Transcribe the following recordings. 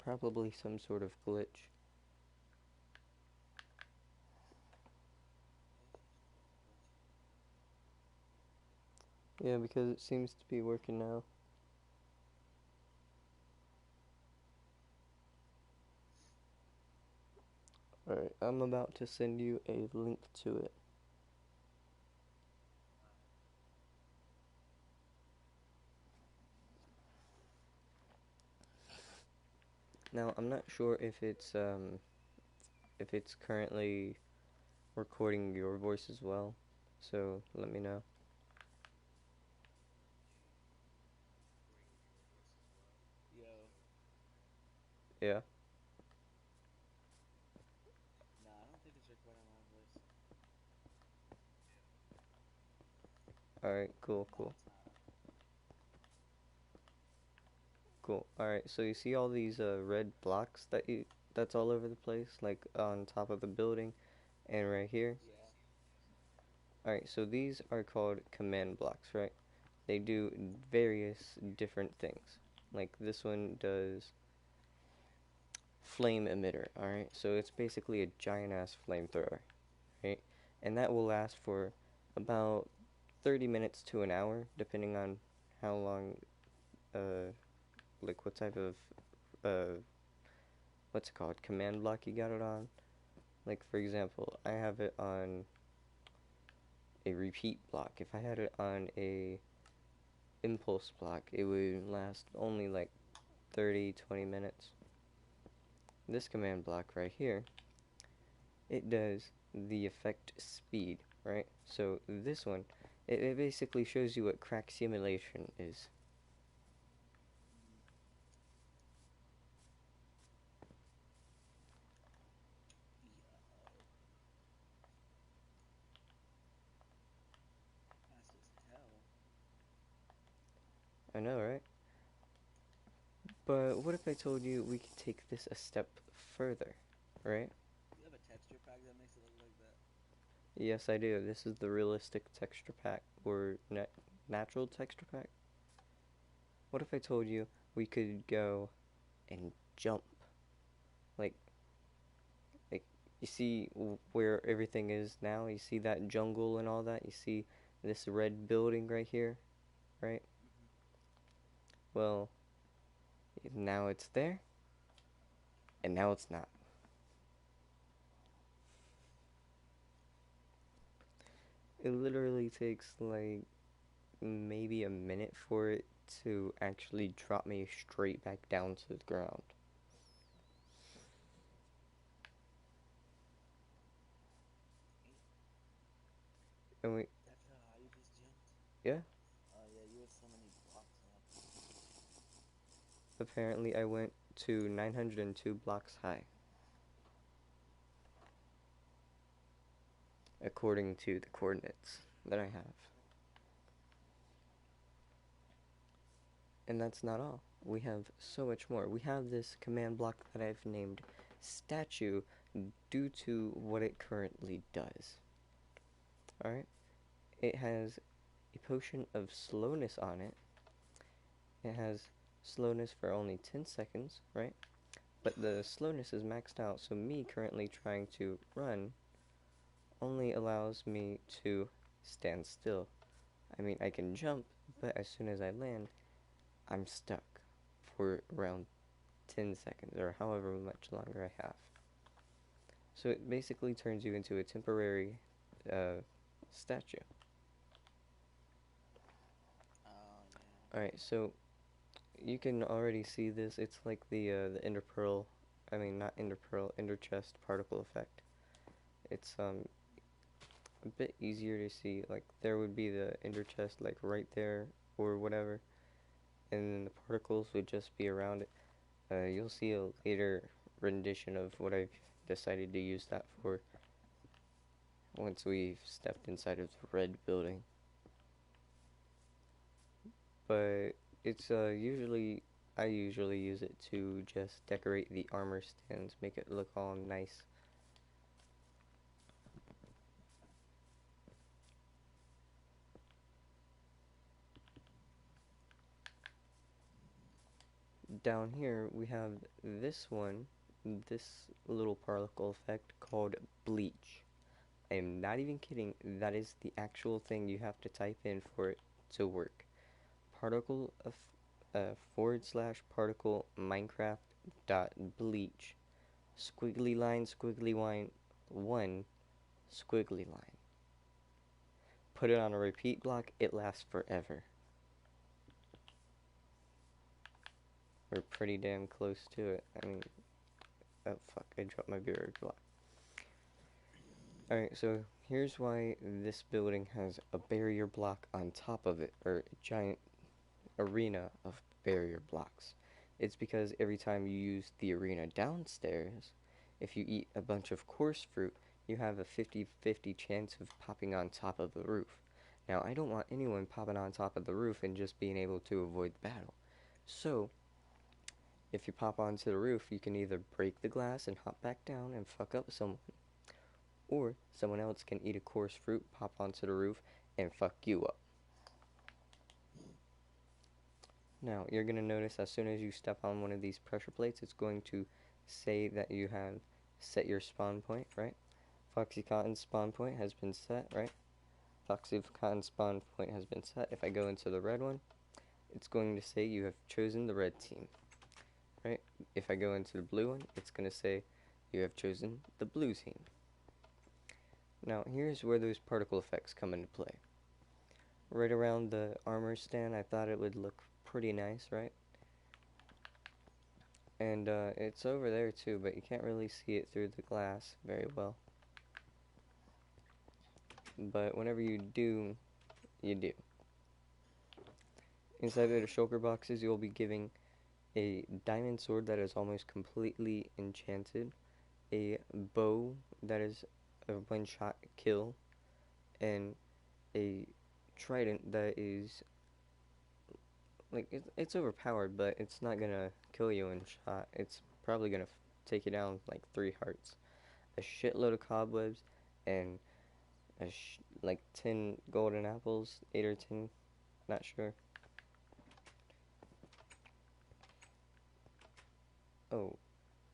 probably some sort of glitch. Yeah, because it seems to be working now. Alright, I'm about to send you a link to it. Now, I'm not sure if it's currently recording your voice as well, so let me know. Yo, Yeah? nah, I don't think it's recording my voice. Alright, cool, Nah, cool, it's not. cool. Alright, so you see all these red blocks that's all over the place, like on top of the building and right here? Yeah. Alright, so these are called command blocks, right? They do various different things. Like this one does flame emitter, alright? So it's basically a giant ass flamethrower, right? And that will last for about 30 minutes to an hour, depending on how long, like what type of, uh, what's it called, command block you got it on. Like, for example, I have it on a repeat block. If I had it on a impulse block, it would last only like 30-20 minutes. This command block right here, it does the effect speed, right? So this one, it basically shows you what crack simulation is. Mm. Yo, fast as hell. I know, right? But what if I told you we could take this a step further, right? You have a texture pack that makes it look like that? Yes, I do. This is the realistic texture pack, or natural texture pack. What if I told you we could go and jump? Like, like you see where everything is now? You see that jungle and all that? You see this red building right here, right? Mm-hmm. Well, now it's there, and now it's not. It literally takes like maybe a minute for it to actually drop me straight back down to the ground. Damn. And we, That's how high you just jumped? yeah, Oh, yeah, you were so many blocks up. apparently I went to 902 blocks high, according to the coordinates that I have. And that's not all. We have so much more. We have this command block that I've named statue due to what it currently does. Alright? It has a potion of slowness on it. It has slowness for only 10 seconds, right? But the slowness is maxed out, so me currently trying to run only allows me to stand still. I mean, I can jump, but as soon as I land, I'm stuck for around 10 seconds or however much longer I have. So it basically turns you into a temporary uh, statue. Oh, yeah. Alright, so you can already see this. It's like the Ender Pearl, I mean not Ender Pearl, Ender Chest particle effect. It's a bit easier to see. Like there would be the Ender Chest like right there or whatever, and then the particles would just be around it. You'll see a later rendition of what I've decided to use that for once we've stepped inside of the red building. But it's usually I usually use it to just decorate the armor stands, make it look all nice. down here we have this one, this little particle effect called bleach. I am not even kidding, that is the actual thing you have to type in for it to work. Particle of /particle Minecraft dot bleach squiggly line 1 squiggly line. Put it on a repeat block, it lasts forever. We're pretty damn close to it. I mean, oh fuck, I dropped my barrier block. Alright, so here's why this building has a barrier block on top of it, or a giant arena of barrier blocks. It's because every time you use the arena downstairs, if you eat a bunch of coarse fruit, you have a 50-50 chance of popping on top of the roof. Now, I don't want anyone popping on top of the roof and just being able to avoid the battle. So, if you pop onto the roof, you can either break the glass and hop back down and fuck up someone, or someone else can eat a coarse fruit, pop onto the roof, and fuck you up. Now, you're going to notice as soon as you step on one of these pressure plates, it's going to say that you have set your spawn point, right? Foxy Cotton's spawn point has been set, right? Foxy Cotton's spawn point has been set. If I go into the red one, it's going to say you have chosen the red team, right? If I go into the blue one, it's going to say you have chosen the blue team. Now, here's where those particle effects come into play. Right around the armor stand, I thought it would look pretty nice, right? And it's over there too, but you can't really see it through the glass very well. But whenever you do, you do. Inside of the shulker boxes, you'll be giving a diamond sword that is almost completely enchanted, a bow that is a one-shot kill, and a trident that is like it's overpowered, but it's not gonna kill you in shot. It's probably gonna take you down with like 3 hearts, a shitload of cobwebs, and like 10 golden apples, 8 or 10, not sure. Oh,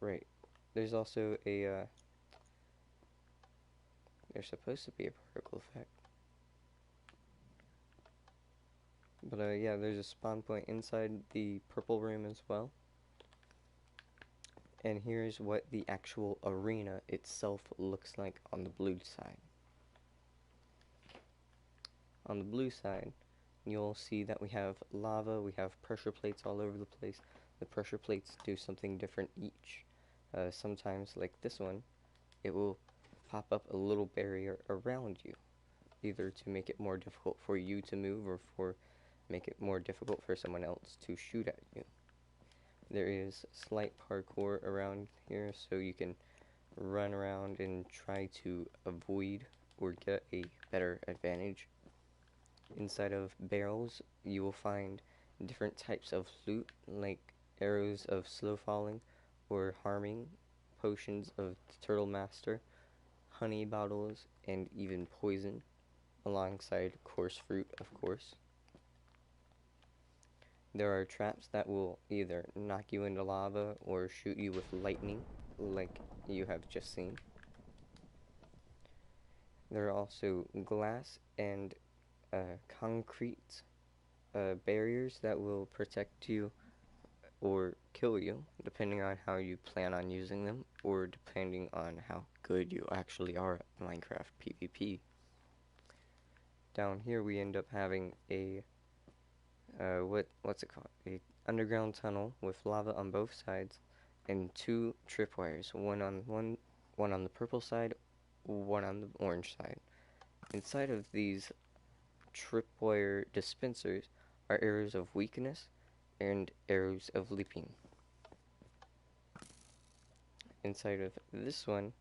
right. There's also a there's supposed to be a particle effect. But yeah, there's a spawn point inside the purple room as well. And here's what the actual arena itself looks like on the blue side. On the blue side, you'll see that we have lava, we have pressure plates all over the place. The pressure plates do something different each. Sometimes, like this one, it will pop up a little barrier around you, either to make it more difficult for you to move or for make it more difficult for someone else to shoot at you. There is slight parkour around here, so you can run around and try to avoid or get a better advantage. Inside of barrels, you will find different types of loot, like arrows of slow falling or harming, potions of the Turtle Master, honey bottles, and even poison, alongside coarse fruit, of course. There are traps that will either knock you into lava or shoot you with lightning, like you have just seen. There are also glass and concrete barriers that will protect you or kill you, depending on how you plan on using them, or depending on how good you actually are at Minecraft PvP. Down here we end up having a what's it called? A underground tunnel with lava on both sides, and 2 tripwires, one on the purple side, one on the orange side. Inside of these tripwire dispensers are arrows of weakness and arrows of leaping. Inside of this one,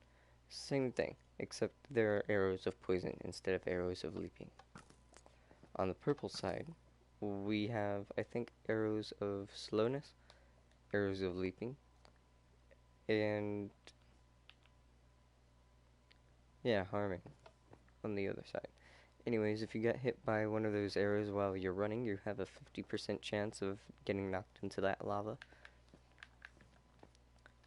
same thing, except there are arrows of poison instead of arrows of leaping. On the purple side, we have, I think, arrows of slowness, arrows of leaping, and yeah, harming on the other side. Anyways, if you get hit by one of those arrows while you're running, you have a 50% chance of getting knocked into that lava.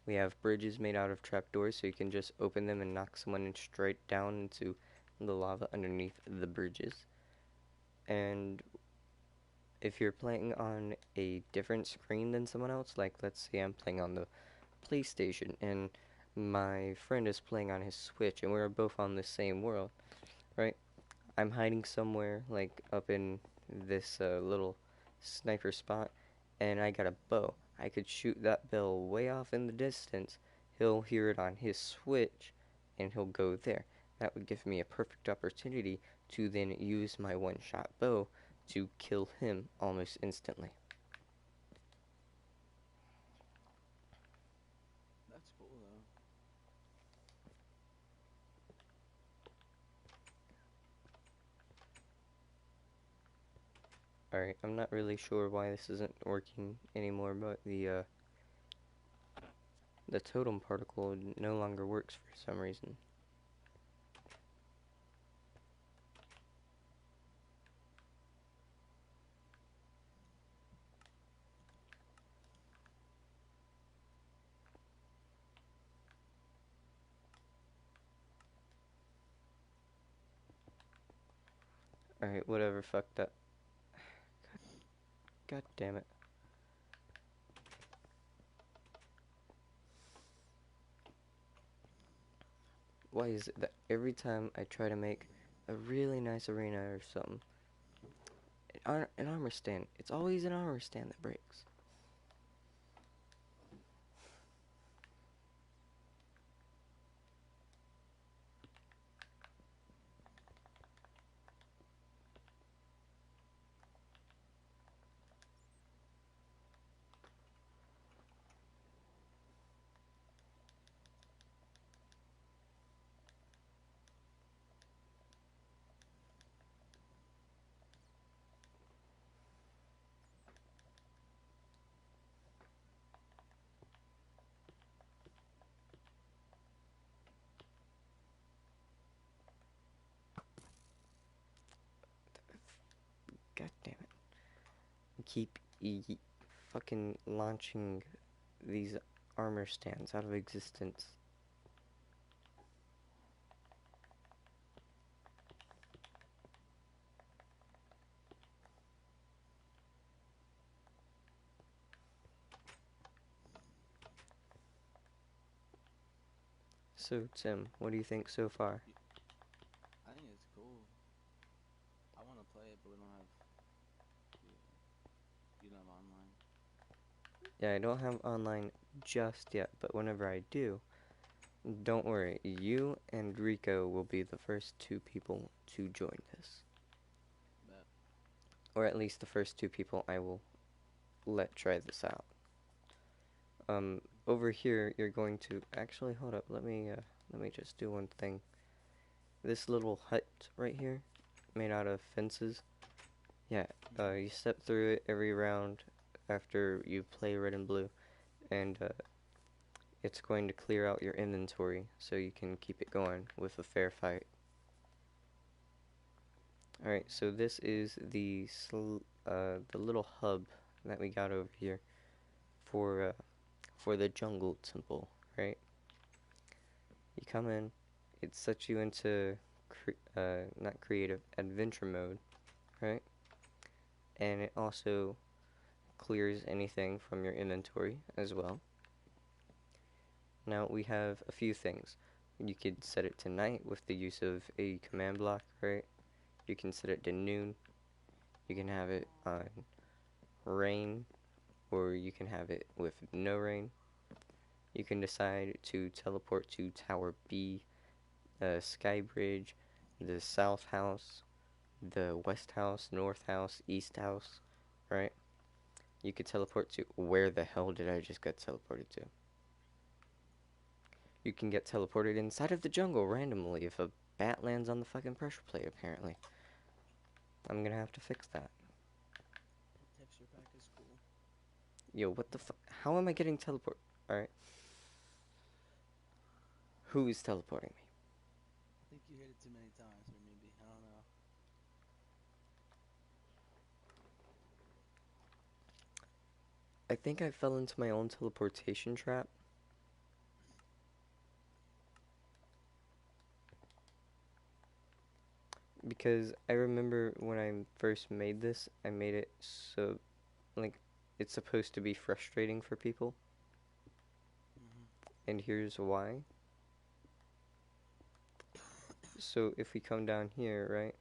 We have bridges made out of trapdoors, so you can just open them and knock someone in straight down into the lava underneath the bridges. And if you're playing on a different screen than someone else, like let's say I'm playing on the PlayStation and my friend is playing on his Switch and we're both on the same world, right? I'm hiding somewhere like up in this little sniper spot and I got a bow. I could shoot that bow way off in the distance. He'll hear it on his Switch and he'll go there. That would give me a perfect opportunity to then use my one-shot bow to kill him almost instantly. That's cool though. Alright, I'm not really sure why this isn't working anymore, but the totem particle no longer works for some reason. Alright, whatever, fuck that. God damn it. Why is it that every time I try to make a really nice arena or something, an armor stand, it's always an armor stand that breaks. God damn it. I keep fucking launching these armor stands out of existence. So, Tim, what do you think so far? I think it's cool. I want to play it, but we don't have. You don't have online. Yeah, I don't have online just yet, but whenever I do, don't worry, you and Rico will be the first two people to join this. Bet. Or at least the first two people I will let try this out. Over here, you're going to... Actually, hold up, let me just do one thing. This little hut right here, made out of fences, yeah, you step through it every round after you play red and blue, and it's going to clear out your inventory so you can keep it going with a fair fight. Alright, so this is the little hub that we got over here for the jungle temple, right? You come in, it sets you into not creative, adventure mode, right? And it also clears anything from your inventory as well. Now we have a few things. You could set it to night with the use of a command block, right? You can set it to noon. You can have it on rain, or you can have it with no rain. You can decide to teleport to Tower B, Sky Bridge, the South House, the West House, North House, East House, right? You could teleport to... Where the hell did I just get teleported to? You can get teleported inside of the jungle randomly if a bat lands on the fucking pressure plate, apparently. I'm gonna have to fix that. The texture pack is cool. Yo, what the fuck? How am I getting teleported? Alright. Who is teleporting me? I think you hit it too many times, or maybe I don't know. I think I fell into my own teleportation trap. because I remember when I first made this, I made it so, like, it's supposed to be frustrating for people, Mhm. and here's why. So if we come down here, right,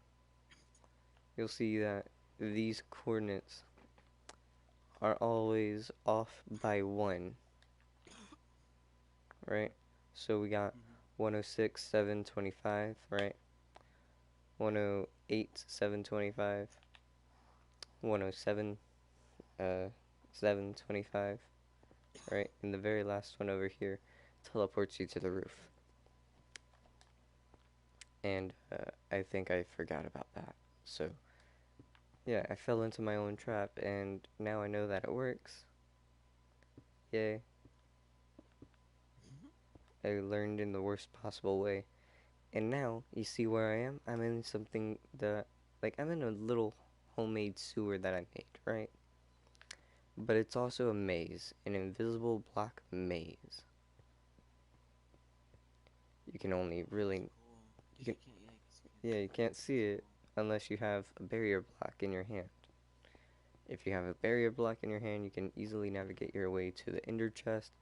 you'll see that these coordinates are always off by 1, right? So we got Mhm. 106, 725, right? 108, 725, 107, 725, right? And the very last one over here teleports you to the roof. And I think I forgot about that. So, yeah, I fell into my own trap, and now I know that it works. Yay. I learned in the worst possible way. And now, you see where I am? I'm in something that, like, I'm in a little homemade sewer that I made, right? But it's also a maze, an invisible block maze. You can only That's really, cool. you Cause can, you can't, yeah, cause you yeah, can't you see can't it. see That's it cool. unless you have a barrier block in your hand. If you have a barrier block in your hand, you can easily navigate your way to the ender chest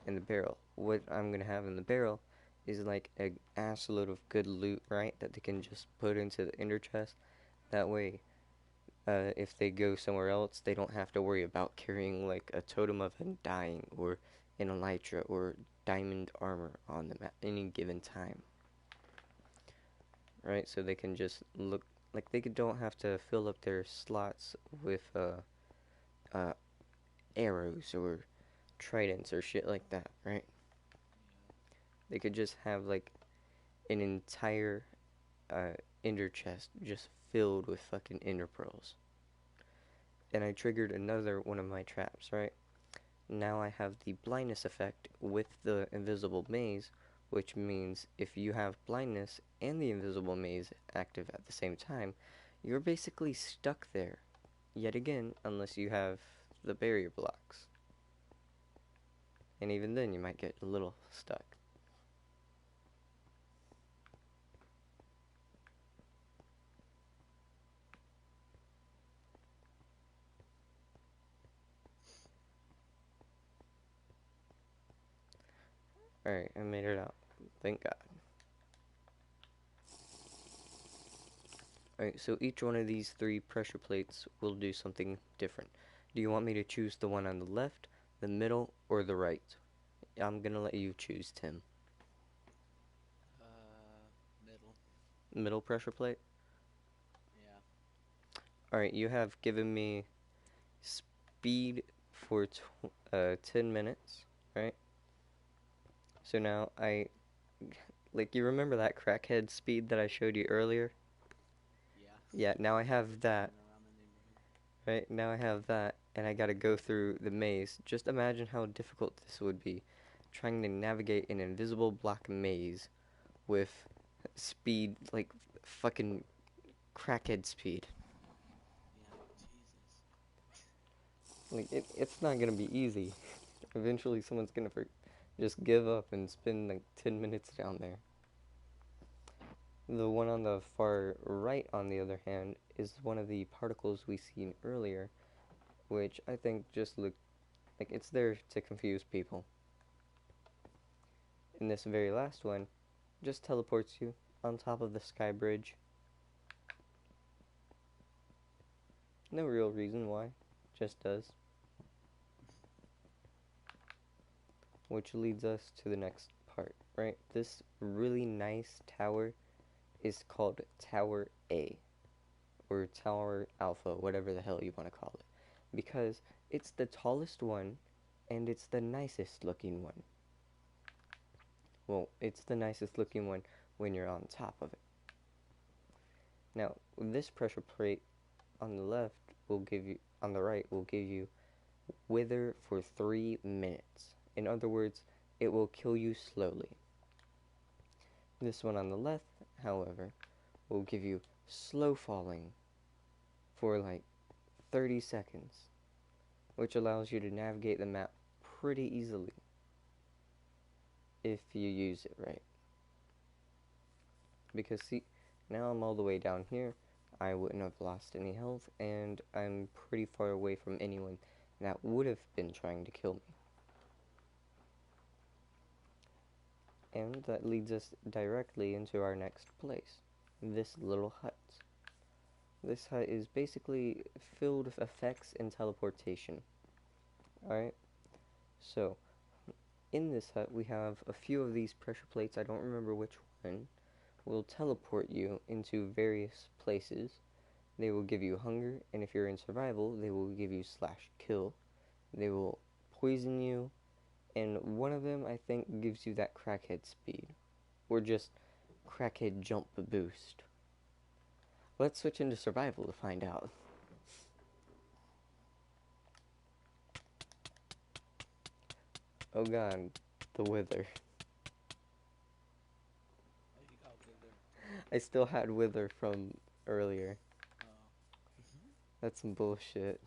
and the barrel. What I'm gonna have in the barrel is like a ass load of good loot, right? That they can just put into the ender chest. That way, if they go somewhere else, they don't have to worry about carrying like a totem of undying or an elytra or diamond armor on them at any given time, right? So they can just look like don't have to fill up their slots with uh, arrows or tridents or shit like that, right? Yeah. They could just have like an entire uh, ender chest just filled with fucking ender pearls. And I triggered another one of my traps, right? Now I have the blindness effect with the invisible maze, which means if you have blindness and the invisible maze active at the same time, you're basically stuck there, yet again, unless you have the barrier blocks. And even then, you might get a little stuck. Alright, I made it out. Thank God. Alright, so each one of these 3 pressure plates will do something different. Do you want me to choose the one on the left, the middle, or the right? I'm gonna let you choose, Tim. Middle. Middle pressure plate? Yeah. Alright, you have given me speed for 10 minutes, right? So now like, you remember that crackhead speed that I showed you earlier? Yeah. Yeah, now I have that. Running around the neighborhood. Right, now I have that, and I gotta go through the maze. Just imagine how difficult this would be, trying to navigate an invisible black maze with speed, like fucking crackhead speed. Yeah. Jesus. Like, it's not gonna be easy. Eventually, someone's gonna just give up and spend like 10 minutes down there. The one on the far right, on the other hand, is one of the particles we seen earlier, which I think just look like it's there to confuse people. And this very last one just teleports you on top of the sky bridge. No real reason why, just does. Which leads us to the next part, right? This really nice tower is called Tower A, or Tower Alpha, whatever the hell you want to call it, because it's the tallest one and it's the nicest looking one. Well, it's the nicest looking one when you're on top of it. Now, this pressure plate on the left will give you, on the right will give you wither for 3 minutes. In other words, it will kill you slowly. This one on the left, however, will give you slow falling for like 30 seconds, which allows you to navigate the map pretty easily if you use it right. Because see, Now I'm all the way down here. I wouldn't have lost any health, and I'm pretty far away from anyone that would have been trying to kill me. And that leads us directly into our next place, this little hut. This hut is basically filled with effects and teleportation. Alright, so in this hut we have a few of these pressure plates, I don't remember which one, will teleport you into various places. They will give you hunger, and if you're in survival, they will give you slash kill. They will poison you, and one of them I think gives you that crackhead speed, or just crackhead jump boost. Let's switch into survival to find out. Oh god, the wither. Oh, you got Wither. I still had wither from earlier. Oh. That's some bullshit.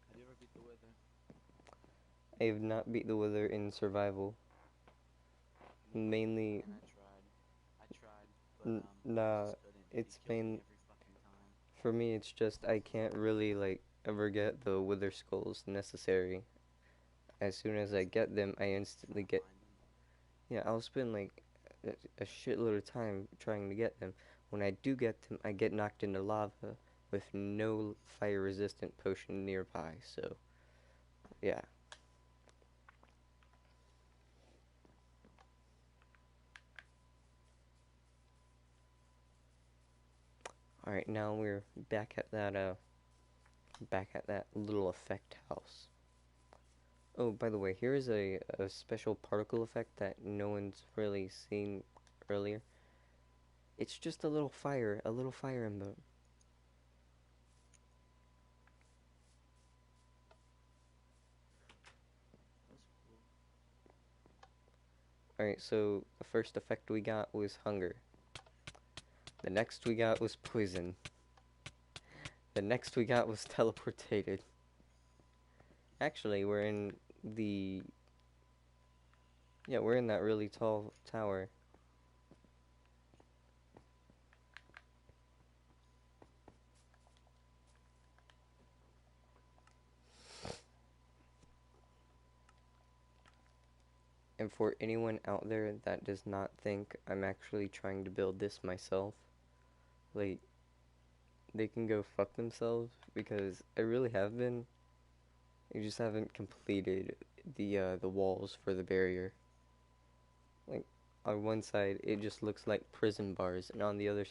Have you ever beat the Wither? I have not beat the wither in survival. Mainly, And I tried, but I nah, just couldn't. it's He killed me main, every fucking time. for me it's just I can't really like ever get the wither skulls necessary. As soon as I get them, I instantly Trying to get, find him. yeah, I'll spend like a shitload of time trying to get them. When I do get them, I get knocked into lava with no fire resistant potion nearby, so yeah. Alright, now we're back at that little effect house. Oh, by the way, here is a special particle effect that no one's really seen earlier. It's just a little fire emblem. That's cool. Alright, so the first effect we got was hunger. The next we got was poison. The next we got was teleportated. Actually, we're in the... Yeah, we're in that really tall tower. And for anyone out there that does not think I'm actually trying to build this myself, like, they can go fuck themselves, because I really have been. I just haven't completed the walls for the barrier. Like, on one side it just looks like prison bars, and on the other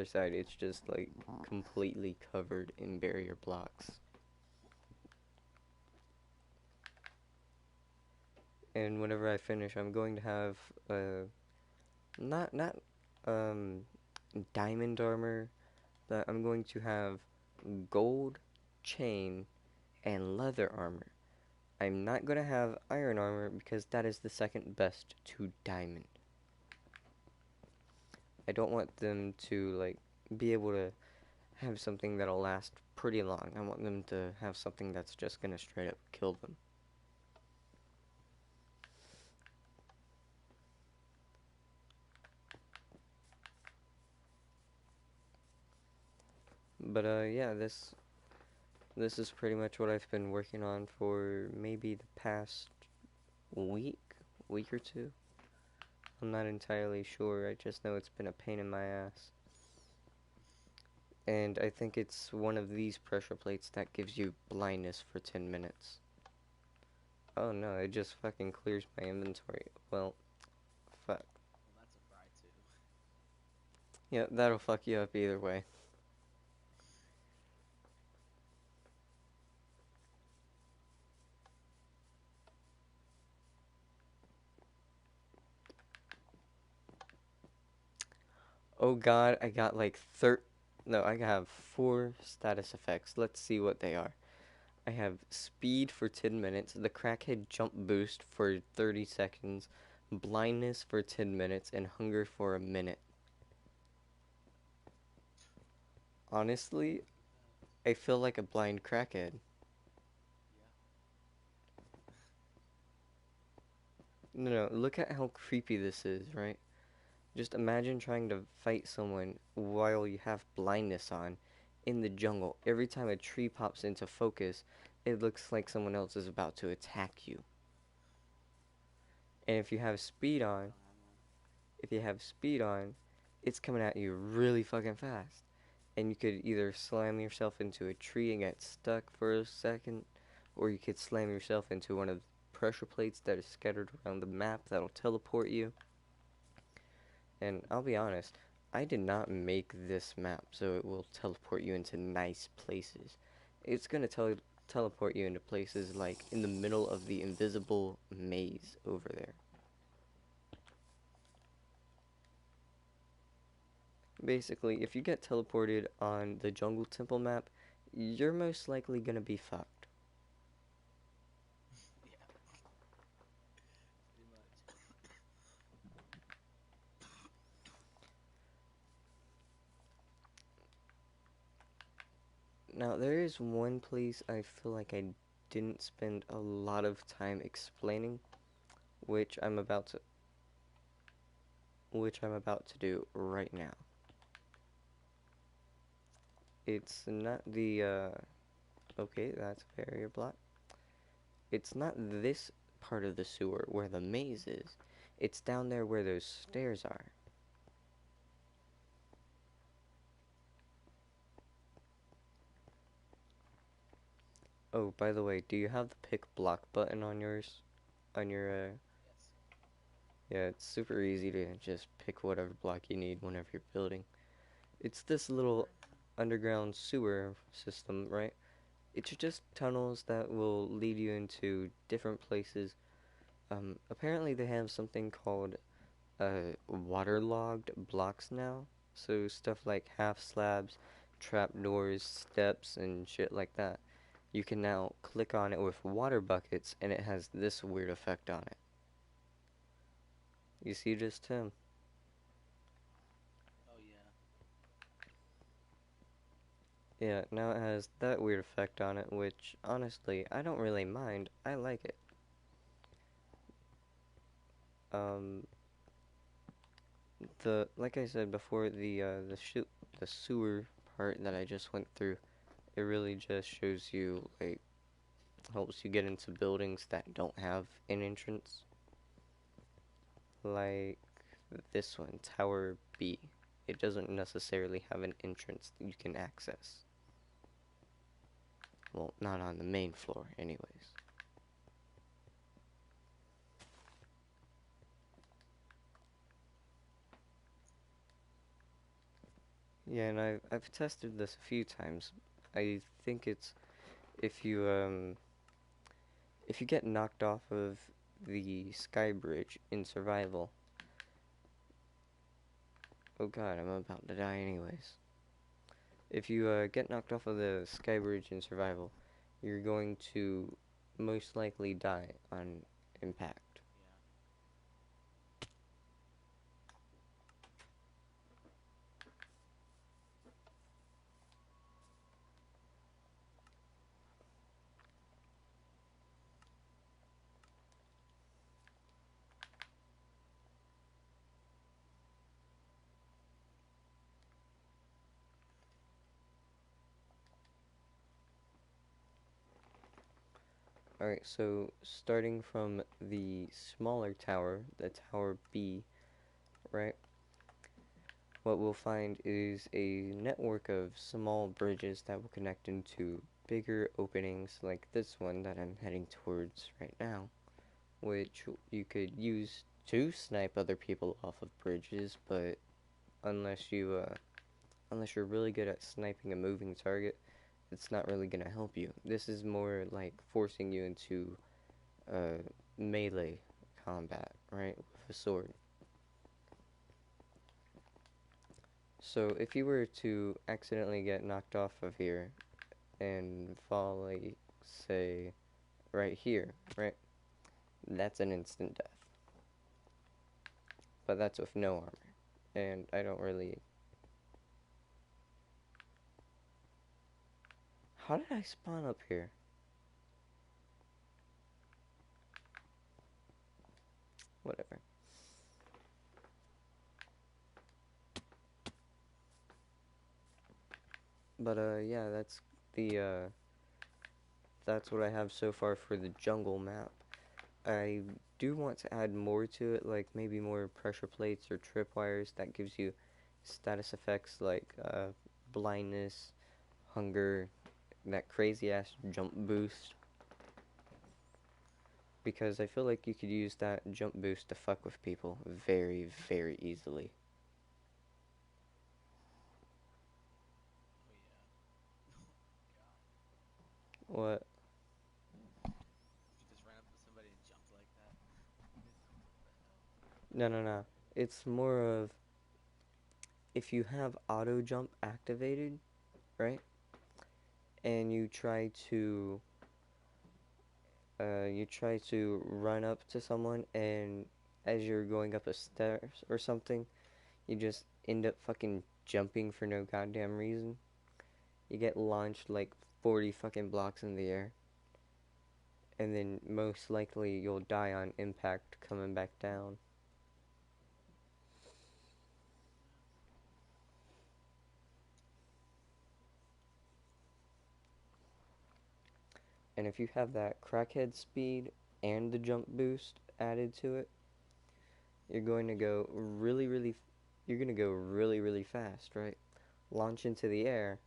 side it's just like completely covered in barrier blocks. And whenever I finish, I'm going to have not um diamond armor, but I'm going to have gold chain and leather armor. I'm not going to have iron armor because that is the second best to diamond. I don't want them to like be able to have something that'll last pretty long. I want them to have something that's just going to straight up kill them. But yeah, this is pretty much what I've been working on for maybe the past week, week or two. I'm not entirely sure. I just know it's been a pain in my ass. And I think it's one of these pressure plates that gives you blindness for 10 minutes. Oh no, it just fucking clears my inventory. Well, fuck. Well, that's a fry too. Yeah, that'll fuck you up either way. Oh god, I got like no, I have 4 status effects. Let's see what they are. I have speed for 10 minutes, the crackhead jump boost for 30 seconds, blindness for 10 minutes, and hunger for a minute. Honestly, I feel like a blind crackhead. Yeah. No, no, look at how creepy this is, right? Just imagine trying to fight someone while you have blindness on in the jungle. Every time a tree pops into focus, it looks like someone else is about to attack you. And if you have speed I on, don't have one. if you have speed on, it's coming at you really fucking fast. And you could either slam yourself into a tree and get stuck for a second, or you could slam yourself into one of the pressure plates that are scattered around the map that'll teleport you. And I'll be honest, I did not make this map so it will teleport you into nice places. It's gonna teleport you into places like in the middle of the invisible maze over there. Basically, if you get teleported on the Jungle Temple map, you're most likely gonna be fucked. Yeah, pretty much. Now, there is one place I feel like I didn't spend a lot of time explaining, which I'm about to which I'm about to do right now. It's not the okay, that's a barrier block. It's not this part of the sewer where the maze is. It's down there where those stairs are. Oh, by the way, do you have the pick block button on yours? On your Yes. yeah, it's super easy to just pick whatever block you need whenever you're building. It's this little underground sewer system, right? It's just tunnels that will lead you into different places. Apparently they have something called waterlogged blocks now. So stuff like half slabs, trapdoors, steps, and shit like that. You can now click on it with water buckets, and it has this weird effect on it. You see just him. Oh yeah. Yeah, now it has that weird effect on it, which honestly I don't really mind. I like it. Um, the like I said before, the sewer part that I just went through, it really just shows you like helps you get into buildings that don't have an entrance, like this one, Tower B. It doesn't necessarily have an entrance that you can access. Well, not on the main floor, anyways. Yeah, and I've tested this a few times. I think it's if you if you get knocked off of the sky bridge in survival. Oh god, I'm about to die anyways. If you get knocked off of the sky bridge in survival, you're going to most likely die on impact. Yeah. Alright, so starting from the smaller tower, the Tower B, right? What we'll find is a network of small bridges that will connect into bigger openings like this one that I'm heading towards right now, which you could use to snipe other people off of bridges, but unless unless you're really good at sniping a moving target, it's not really gonna help you. This is more like forcing you into uh, melee combat, right, with a sword. So if you were to accidentally get knocked off of here and fall, like, say, right here, right, that's an instant death. But that's with no armor, and I don't really... How did I spawn up here? But yeah, that's what I have so far for the jungle map. I do want to add more to it, like maybe more pressure plates or tripwires that gives you status effects like blindness, hunger, that crazy ass jump boost. Because I feel like you could use that jump boost to fuck with people very, very easily. Oh yeah. What? You just ran up to somebody and jumped like that. What the hell? No, no, no. It's more of if you have auto jump activated, right? And you try to run up to someone, and as you're going up a stairs or something, you just end up fucking jumping for no goddamn reason. You get launched like 40 fucking blocks in the air, and then most likely you'll die on impact coming back down. And if you have that crackhead speed and the jump boost added to it, you're going to go you're going to go really, really fast, right? Launch into the air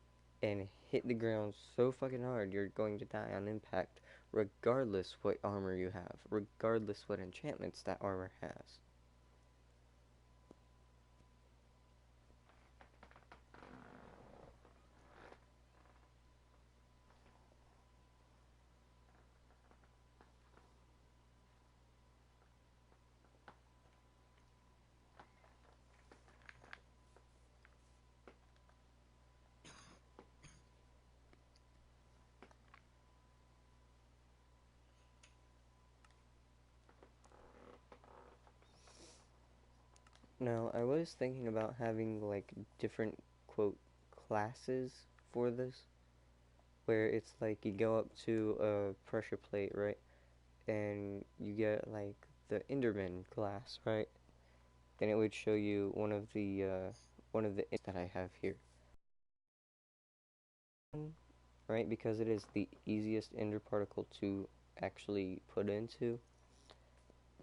and hit the ground so fucking hard you're going to die on impact, regardless what armor you have, regardless what enchantments that armor has. Now, I was thinking about having like different quote classes for this, where it's like you go up to a pressure plate, right? And you get like the Enderman class, right? Then it would show you one of the that I have here, right? Because it is the easiest ender particle to actually put into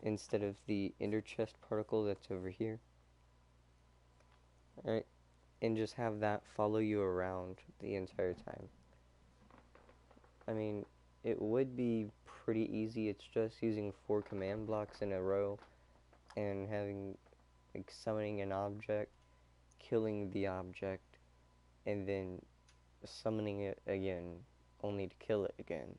instead of the ender chest particle that's over here, right? And just have that follow you around the entire time. I mean, it would be pretty easy. It's just using 4 command blocks in a row and having like summoning an object, killing the object, and then summoning it again, only to kill it again.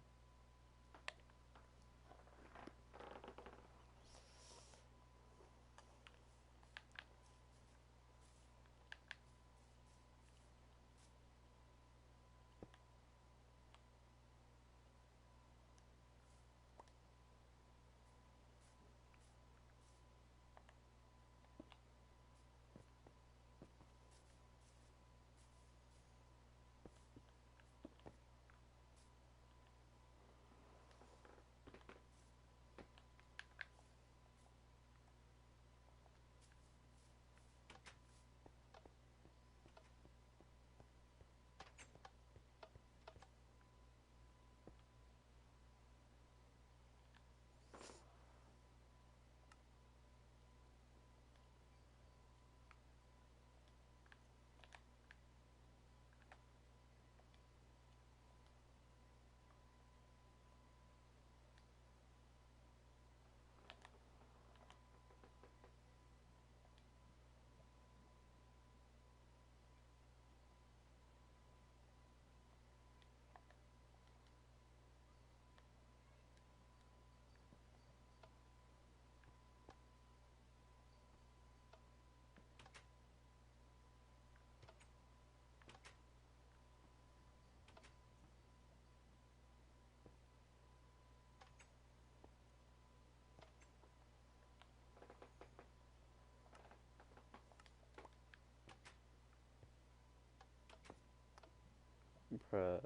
Bruh.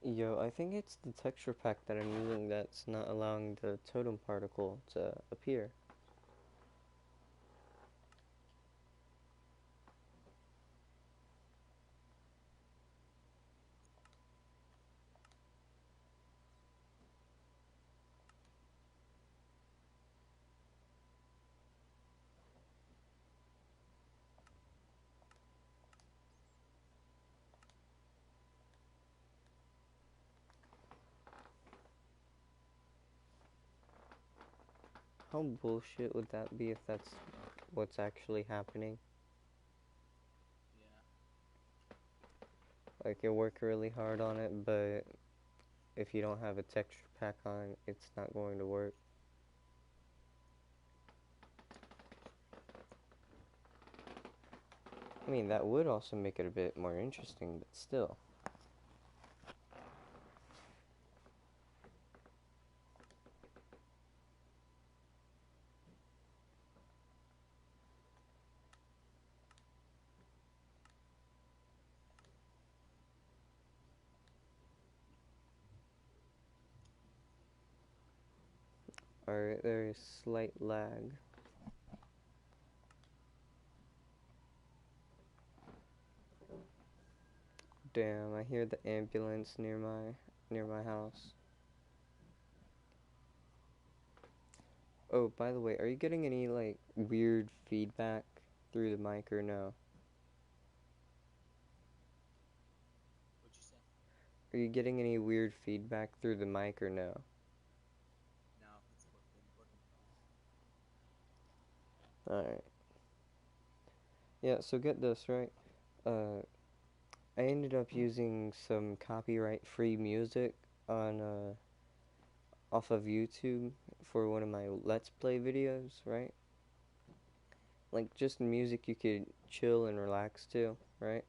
Yo, I think it's the texture pack that I'm using that's not allowing the totem particle to appear. How bullshit would that be if that's what's actually happening? Yeah. Like, you work really hard on it, but if you don't have a texture pack on, it's not going to work. I mean, that would also make it a bit more interesting, but still. Alright, there is slight lag. Damn, I hear the ambulance near my house. Oh, by the way, are you getting any like weird feedback through the mic or no? What'd you say? Are you getting any weird feedback through the mic or no? No, it's working fine. Alright. Yeah, so get this, right? Uh, I ended up using some copyright-free music on, off of YouTube for one of my Let's Play videos, right? Like, just music you could chill and relax to, right?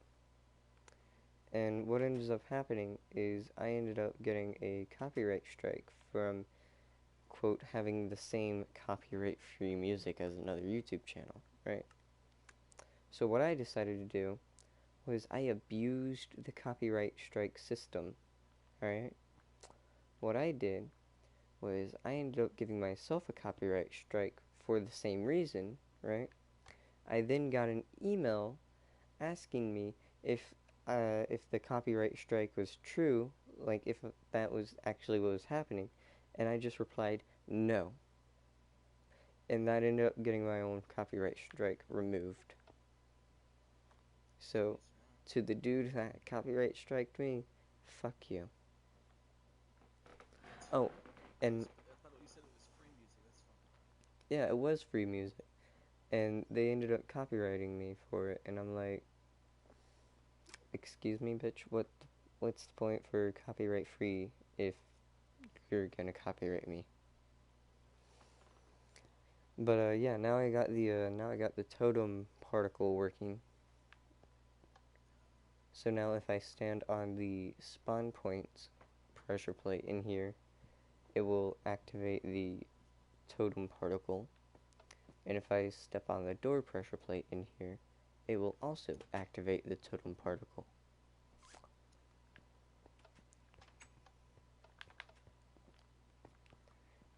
And what ended up happening is I ended up getting a copyright strike from, quote, having the same copyright-free music as another YouTube channel, right? So what I decided to do was I abused the copyright strike system, alright? What I did was I ended up giving myself a copyright strike for the same reason, right? I then got an email asking me if the copyright strike was true, like if that was actually what was happening, and I just replied no, and that ended up getting my own copyright strike removed. So, Pretty smart. to the dude that copyright striked me, fuck you. Oh, and I thought you said it was free music. That's fine. yeah, it was free music, and they ended up copyrighting me for it, and I'm like, excuse me, bitch, what's the point for copyright free if you're gonna copyright me? But yeah, now I got the totem particle working. So now if I stand on the spawn points pressure plate in here, it will activate the totem particle. And if I step on the door pressure plate in here, it will also activate the totem particle.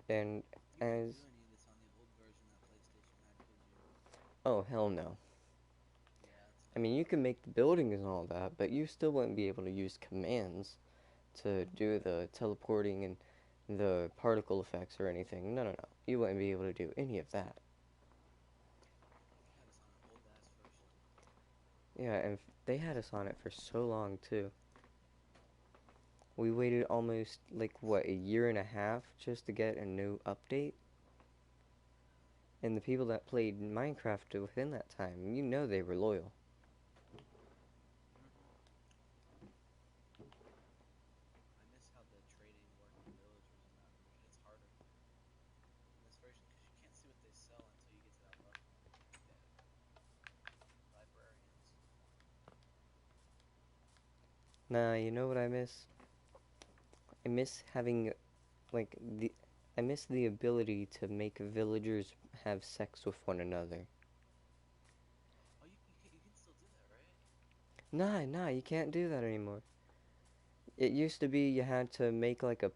And You couldn't as do any of this on the old version that PlayStation had, could you? oh hell no. Yeah, that's I what I mean, you thought. can make the buildings and all that, but you still wouldn't be able to use commands to do the teleporting and the particle effects or anything. No, no, no. You wouldn't be able to do any of that. They had us on an old ass version. Yeah, and they had us on it for so long too. We waited almost like what, a year and a half just to get a new update. And the people that played Minecraft within that time, you know they were loyal. I miss how the trading worked in villagers in that version. It's harder in this version because you can't see what they sell until you get to that level. Librarians. Nah, you know what I miss? I miss having like the I miss the ability to make villagers have sex with one another. Oh, you can still do that, right? Nah, you can't do that anymore. It used to be you had to make like a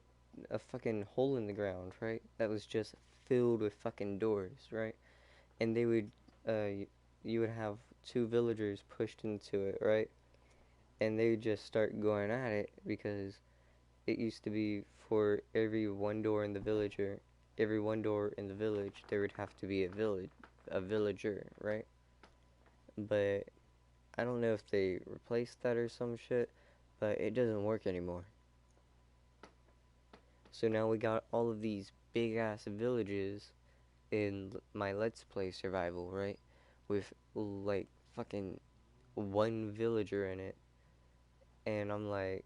fucking hole in the ground, right? That was just filled with fucking doors, right? And they would, you would have two villagers pushed into it, right? And they would just start going at it because it used to be for every one door in the village, there would have to be a villager, right? But I don't know if they replaced that or some shit, but it doesn't work anymore. So now we got all of these big ass villages in my Let's Play survival, right? With like fucking one villager in it. And I'm like,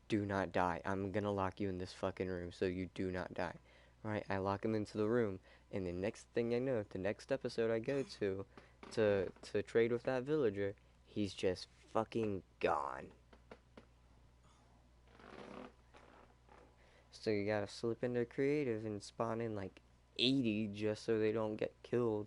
do not die. I'm gonna lock you in this fucking room so you do not die. Right? I lock him into the room, and the next thing I know, the next episode I go to trade with that villager, he's just fucking gone. So you gotta slip into creative and spawn in like 80 just so they don't get killed.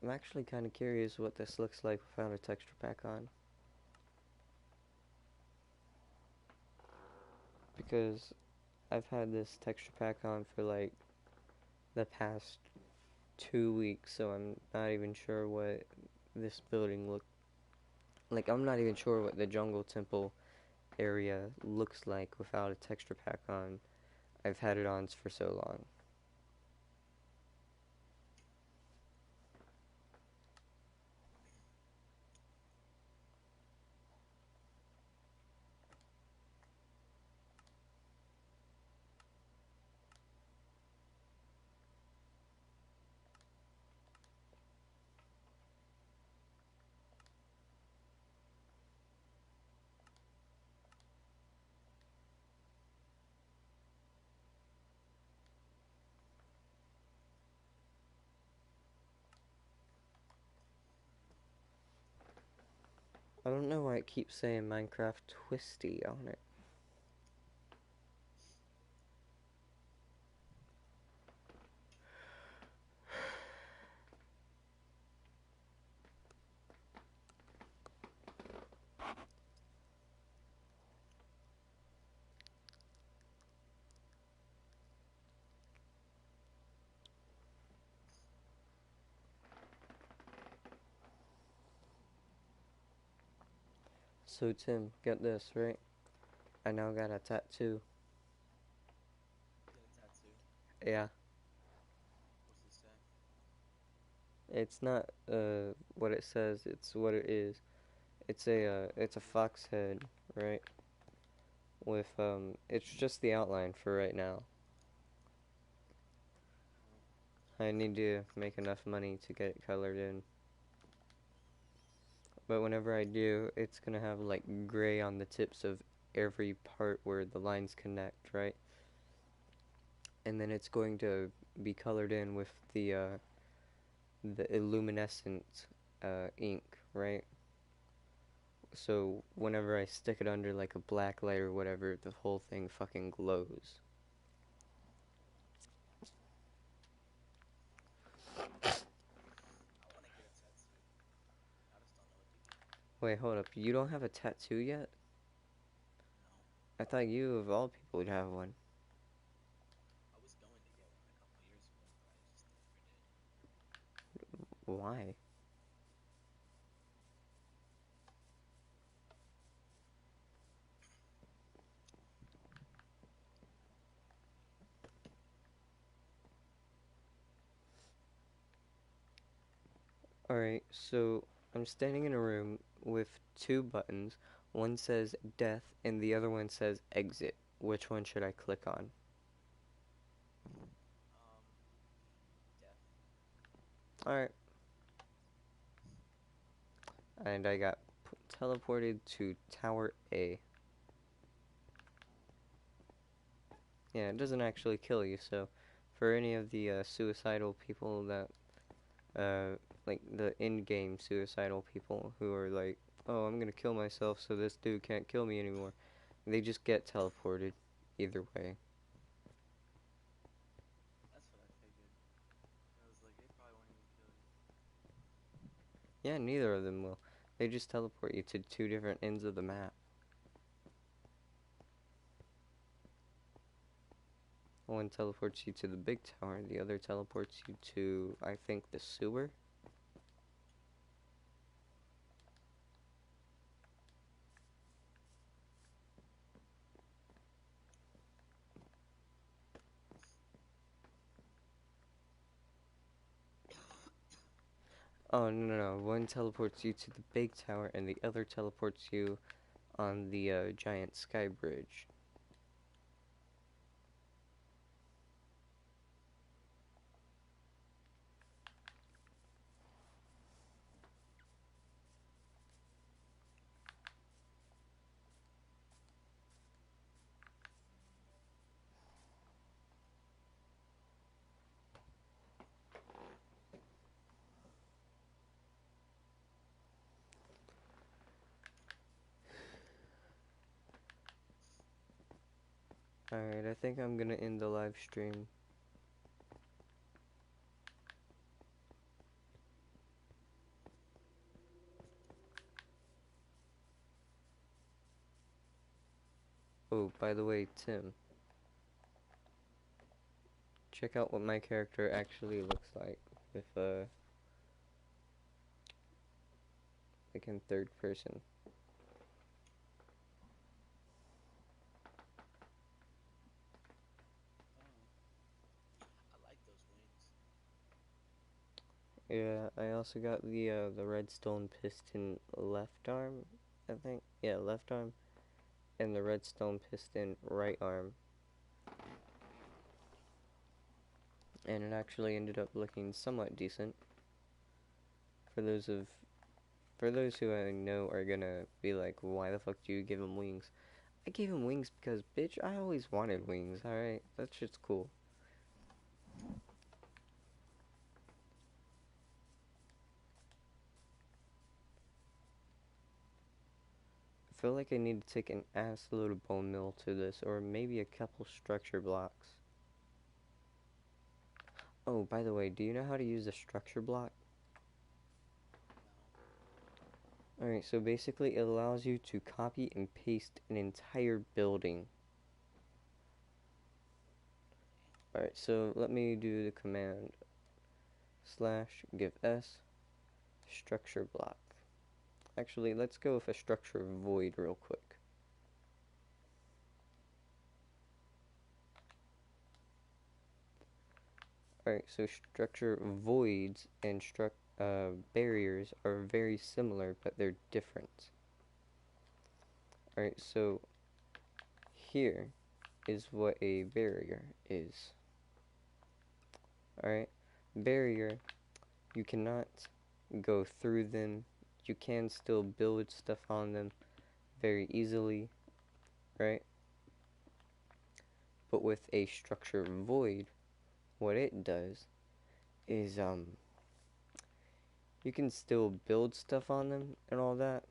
I'm actually kind of curious what this looks like without a texture pack on. Because I've had this texture pack on for like the past 2 weeks, so I'm not even sure what this building look like. I'm not even sure what the jungle temple area looks like without a texture pack on. I've had it on for so long. I don't know why it keeps saying Minecraft Twisty on it. So Tim, get this, right? I now got a tattoo. You got a tattoo. Yeah. What's it say? It's not what it says, it's what it is. It's a fox head, right? With it's just the outline for right now. I need to make enough money to get it colored in. But whenever I do, it's gonna have like gray on the tips of every part where the lines connect, right? And then it's going to be colored in with the illuminescent ink, right? So whenever I stick it under like a black light or whatever, the whole thing fucking glows. I want to get a tattoo. I just don't know what to get. Wait, hold up. You don't have a tattoo yet? No. I thought you, of all people, would have one. I was going to get one a couple years ago, but I just never did. Why? Alright, so I'm standing in a room with two buttons. One says death and the other one says exit. Which one should I click on? Death. Alright. And I got teleported to Tower A. Yeah, it doesn't actually kill you, so for any of the suicidal people that, like the in-game suicidal people who are like, oh, I'm gonna kill myself so this dude can't kill me anymore. They just get teleported either way. That's what I figured. I was like, they probably won't even kill you. Yeah, neither of them will. They just teleport you to two different ends of the map. One teleports you to the big tower, the other teleports you to, I think, the sewer. Oh, no. One teleports you to the big tower, and the other teleports you on the giant sky bridge. Alright, I think I'm gonna end the live stream. Oh, by the way, Tim, check out what my character actually looks like with, like in third person. Oh, I like those wings. Yeah, I also got the redstone piston left arm, I think. Yeah, left arm, and the redstone piston right arm. And it actually ended up looking somewhat decent. For those of for those who I know are gonna be like, why the fuck do you give him wings? I gave him wings because, bitch, I always wanted wings, alright? That shit's cool. I feel like I need to take an ass load of bone meal to this, or maybe a couple structure blocks. Oh, by the way, do you know how to use a structure block? No. Alright, so basically it allows you to copy and paste an entire building. Alright, so let me do the command / give s structure block. Actually, let's go with a structure void real quick. Alright, so structure voids and barriers are very similar, but they're different. Alright, so here is what a barrier is. Alright, barrier, you cannot go through them. You can still build stuff on them very easily, right? But with a structure void, what it does is you can still build stuff on them and all that,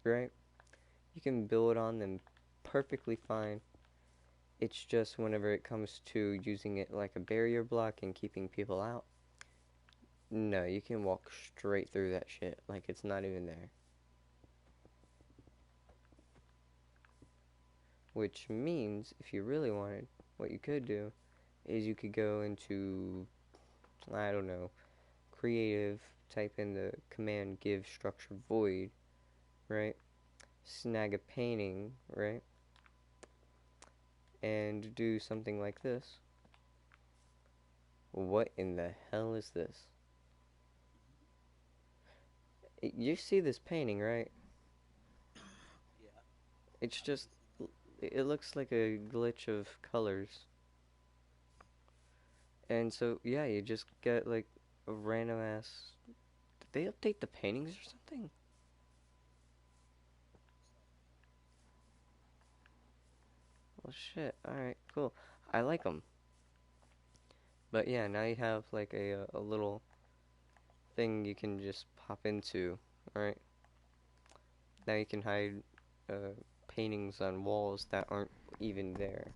right? You can build on them perfectly fine. It's just whenever it comes to using it like a barrier block and keeping people out, no, you can walk straight through that shit like it's not even there. Which means, if you really wanted, what you could do is you could go into, I don't know, creative, type in the command give structure void, right? Snag a painting, right? And do something like this. What in the hell is this? You see this painting, right? Yeah. It's I've just, already seen it looks like a glitch of colors. And so, yeah, you just get like a random ass. Did they update the paintings or something? Well, shit. Alright, cool. I like them. But yeah, now you have like a little thing you can just pop into, alright? Now you can hide paintings on walls that aren't even there.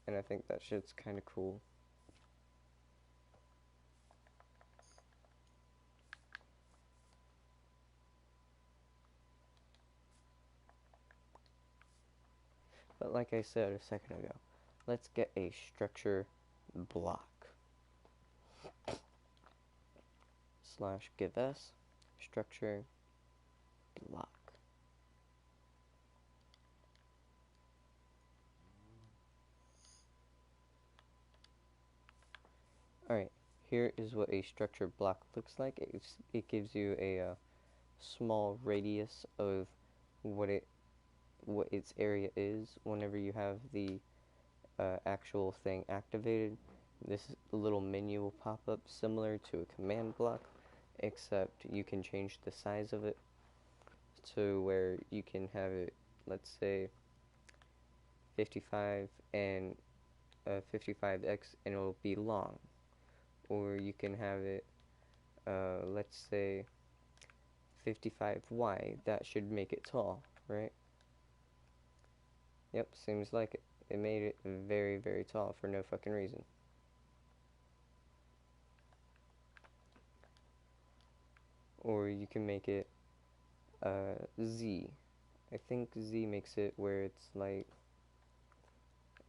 And I think that shit's kind of cool. But like I said a second ago, let's get a structure block. Slash give s structure block. Alright, here is what a structure block looks like. It gives you a small radius of what its area is whenever you have the actual thing activated. This little menu will pop up similar to a command block, except you can change the size of it to where you can have it, let's say 55 and 55x, and it'll be long. Or you can have it, let's say 55y. That should make it tall, right? Yep, seems like it. It made it very, very tall for no fucking reason. Or you can make it Z. I think Z makes it where it's like,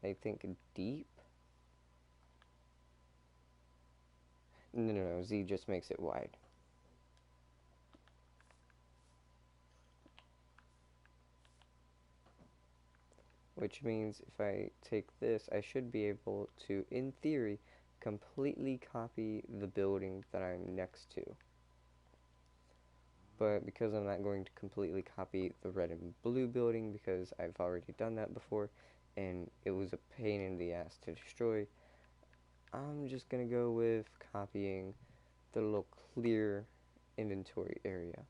I think deep. No, Z just makes it wide. Which means if I take this, I should be able to, in theory, completely copy the building that I'm next to. But because I'm not going to completely copy the red and blue building, because I've already done that before, and it was a pain in the ass to destroy, I'm just going to go with copying the little clear inventory area.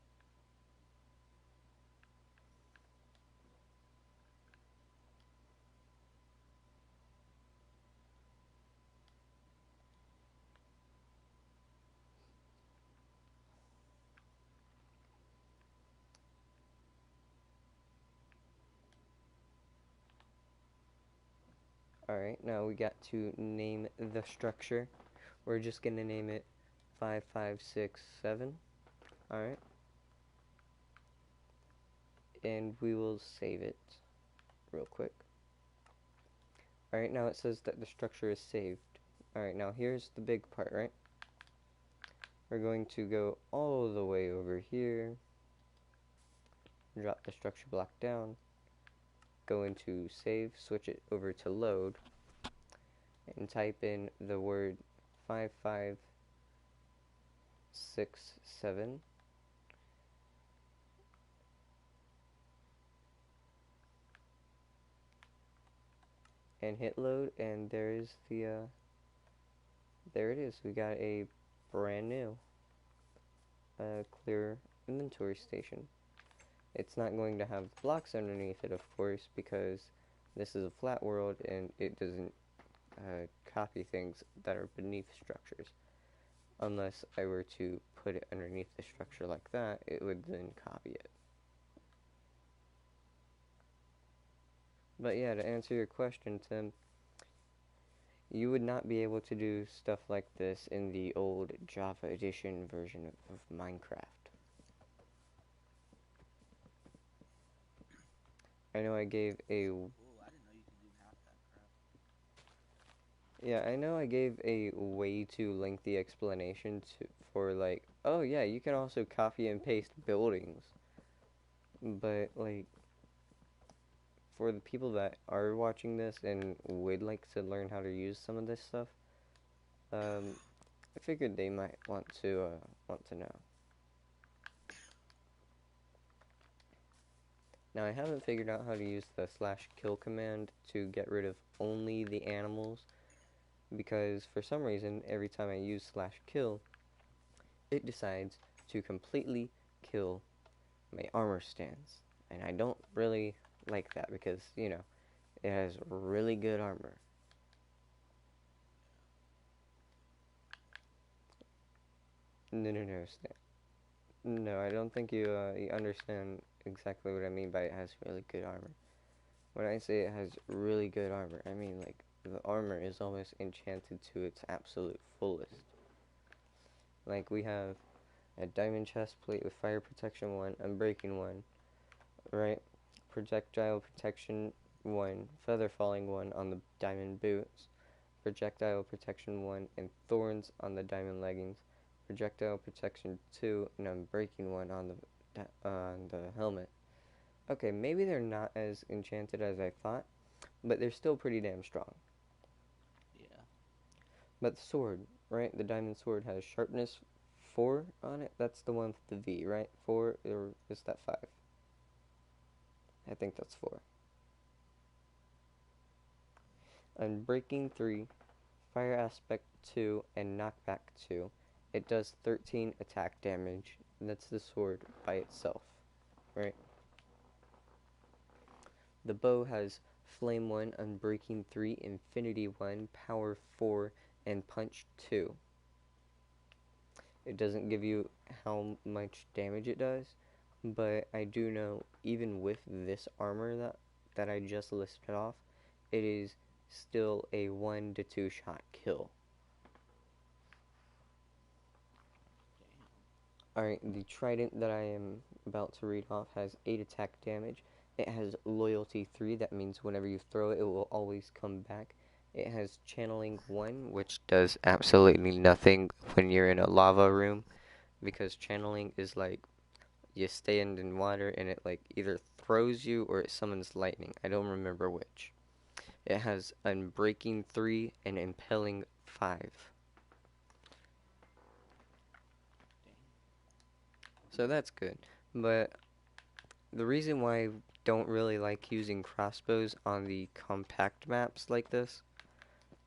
Alright, now we got to name the structure. We're just going to name it 5567. Alright. And we will save it real quick. Alright, now it says that the structure is saved. Alright, now here's the big part, right? We're going to go all the way over here, drop the structure block down, go into save, switch it over to load, and type in the word 5567. And hit load, and there is the, there it is. We got a brand new clear inventory station. It's not going to have blocks underneath it, of course, because this is a flat world and it doesn't copy things that are beneath structures. Unless I were to put it underneath the structure like that, it would then copy it. But yeah, to answer your question, Tim, you would not be able to do stuff like this in the old Java Edition version of Minecraft. I know I gave a... Cool. I didn't know you could do half that crap. Yeah, I know I gave a way too lengthy explanation for like, oh yeah, you can also copy and paste buildings. But like, for the people that are watching this and would like to learn how to use some of this stuff, I figured they might want to know. Now I haven't figured out how to use the /kill command to get rid of only the animals, because for some reason every time I use /kill, it decides to completely kill my armor stands, and I don't really like that because, you know, it has really good armor. No, Stan. No, I don't think you understand exactly what I mean by it has really good armor. When I say it has really good armor, I mean like the armor is almost enchanted to its absolute fullest. Like we have a diamond chest plate with fire protection 1, unbreaking 1, right? Projectile protection 1, feather falling 1 on the diamond boots, projectile protection 1, and thorns on the diamond leggings, projectile protection 2, and unbreaking 1 on the helmet. Okay, maybe they're not as enchanted as I thought, but they're still pretty damn strong. Yeah. But the sword, right? The diamond sword has sharpness 4 on it. That's the one with the V, right? 4, or is that 5? I think that's 4. Unbreaking 3, fire aspect 2, and knockback 2. It does 13 attack damage. That's the sword by itself, right? The bow has flame 1, unbreaking 3, infinity 1, power 4, and punch 2. It doesn't give you how much damage it does, but I do know even with this armor that I just listed off, it is still a 1 to 2 shot kill. Damn. Alright, the trident that I am about to read off has 8 attack damage. It has loyalty 3, that means whenever you throw it, it will always come back. It has channeling 1, which does absolutely nothing when you're in a lava room, because channeling is like you stand in water and it like either throws you or it summons lightning. I don't remember which. It has unbreaking 3 and impelling 5. So that's good. But the reason why I don't really like using crossbows on the compact maps like this,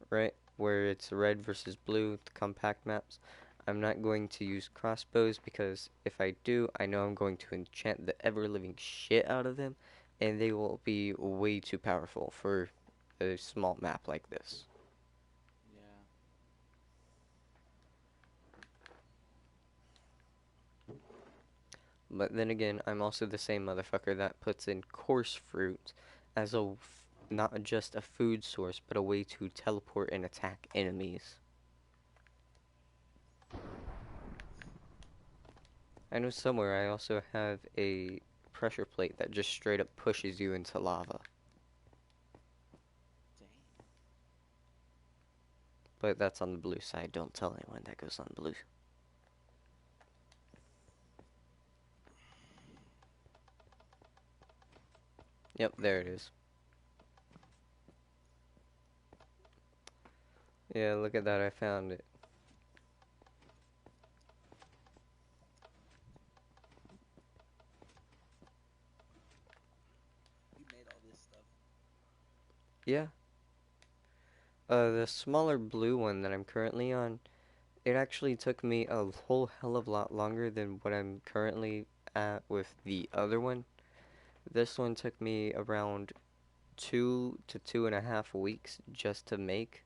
right, where it's red versus blue, the compact maps, I'm not going to use crossbows because if I do, I know I'm going to enchant the ever-living shit out of them, and they will be way too powerful for a small map like this. Yeah. But then again, I'm also the same motherfucker that puts in coarse fruit as not just a food source, but a way to teleport and attack enemies. I know somewhere I also have a pressure plate that just straight up pushes you into lava. Damn. But that's on the blue side. Don't tell anyone that goes on blue. Yep, there it is. Yeah, look at that. I found it. You made all this stuff. Yeah. The smaller blue one that I'm currently on, it actually took me a whole hell of a lot longer than what I'm currently at with the other one. This one took me around 2 to 2.5 weeks just to make,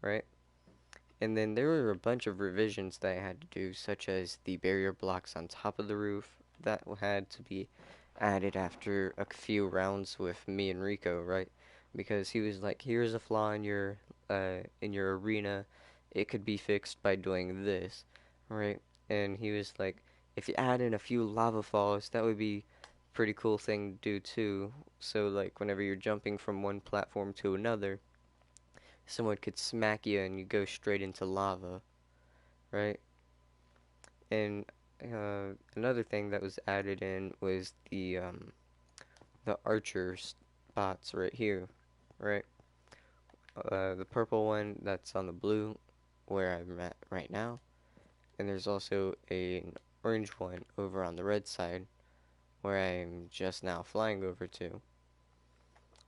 right? And then there were a bunch of revisions that I had to do, such as the barrier blocks on top of the roof that had to be added after a few rounds with me and Rico, right? Because he was like, "Here's a flaw in your arena. It could be fixed by doing this," right? And he was like, "If you add in a few lava falls, that would be a pretty cool thing to do too. So like whenever you're jumping from one platform to another, someone could smack you and you go straight into lava, right?" And another thing that was added in was the archer spots right here, right? The purple one that's on the blue, where I'm at right now, and there's also an orange one over on the red side, where I'm just now flying over to.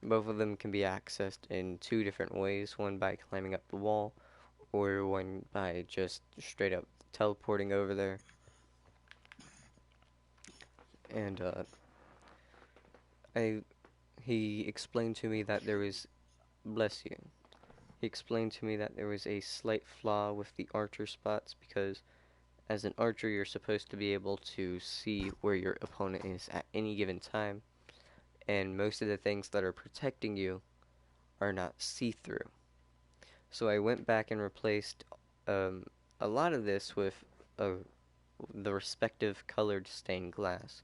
Both of them can be accessed in two different ways, one by climbing up the wall, or one by just straight up teleporting over there. And I he explained to me that there was bless you. He explained to me that there was a slight flaw with the archer spots because As an archer, you're supposed to be able to see where your opponent is at any given time, and most of the things that are protecting you are not see-through. So I went back and replaced um, a lot of this with the respective colored stained glass.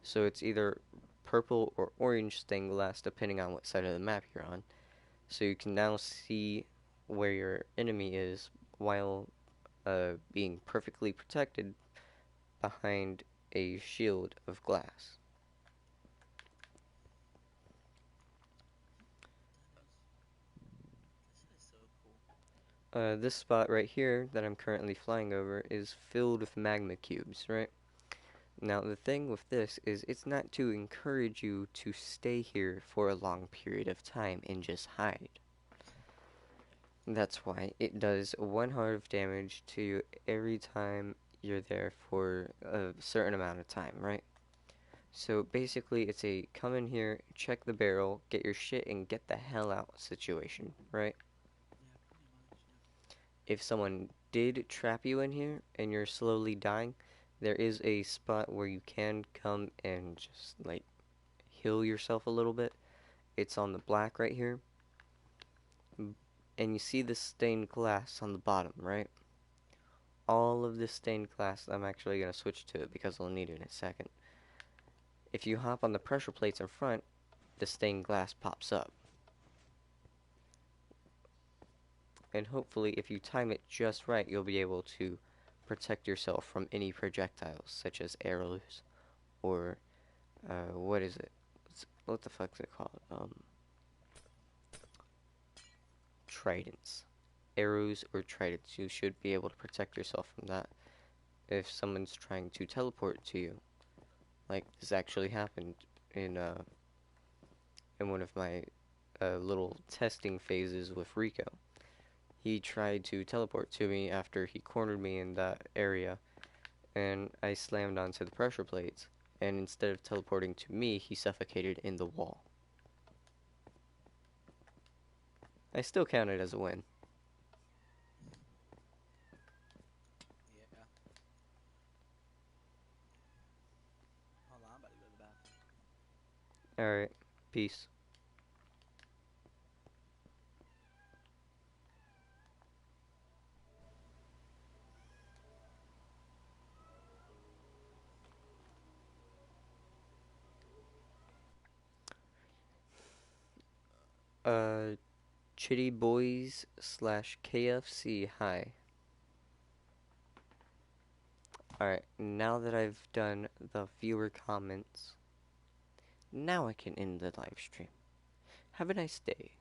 So it's either purple or orange stained glass depending on what side of the map you're on. So you can now see where your enemy is while being perfectly protected behind a shield of glass. This is so cool. This spot right here that I'm currently flying over is filled with magma cubes, right? Now the thing with this is it's not to encourage you to stay here for a long period of time and just hide. That's why it does 1 heart of damage to you every time you're there for a certain amount of time, right? So basically it's a come in here, check the barrel, get your shit and get the hell out situation, right? Yeah, pretty much. Yeah. If someone did trap you in here and you're slowly dying, there is a spot where you can come and just like heal yourself a little bit. It's on the black right here. And you see the stained glass on the bottom, right? All of this stained glass, I'm actually going to switch to it because I'll need it in a second. If you hop on the pressure plates in front, the stained glass pops up. And hopefully, if you time it just right, you'll be able to protect yourself from any projectiles, such as arrows, or, what is it? What the fuck's it called? Tridents. Arrows or tridents. You should be able to protect yourself from that if someone's trying to teleport to you. Like, this actually happened in one of my little testing phases with Rico. He tried to teleport to me after he cornered me in that area, and I slammed onto the pressure plates, and instead of teleporting to me, he suffocated in the wall. I still count it as a win. Yeah. Hold on, I'm about to go to the bathroom. Alright, peace. Chitty Boys slash KFC, hi. Alright, now that I've done the viewer comments, now I can end the live stream. Have a nice day.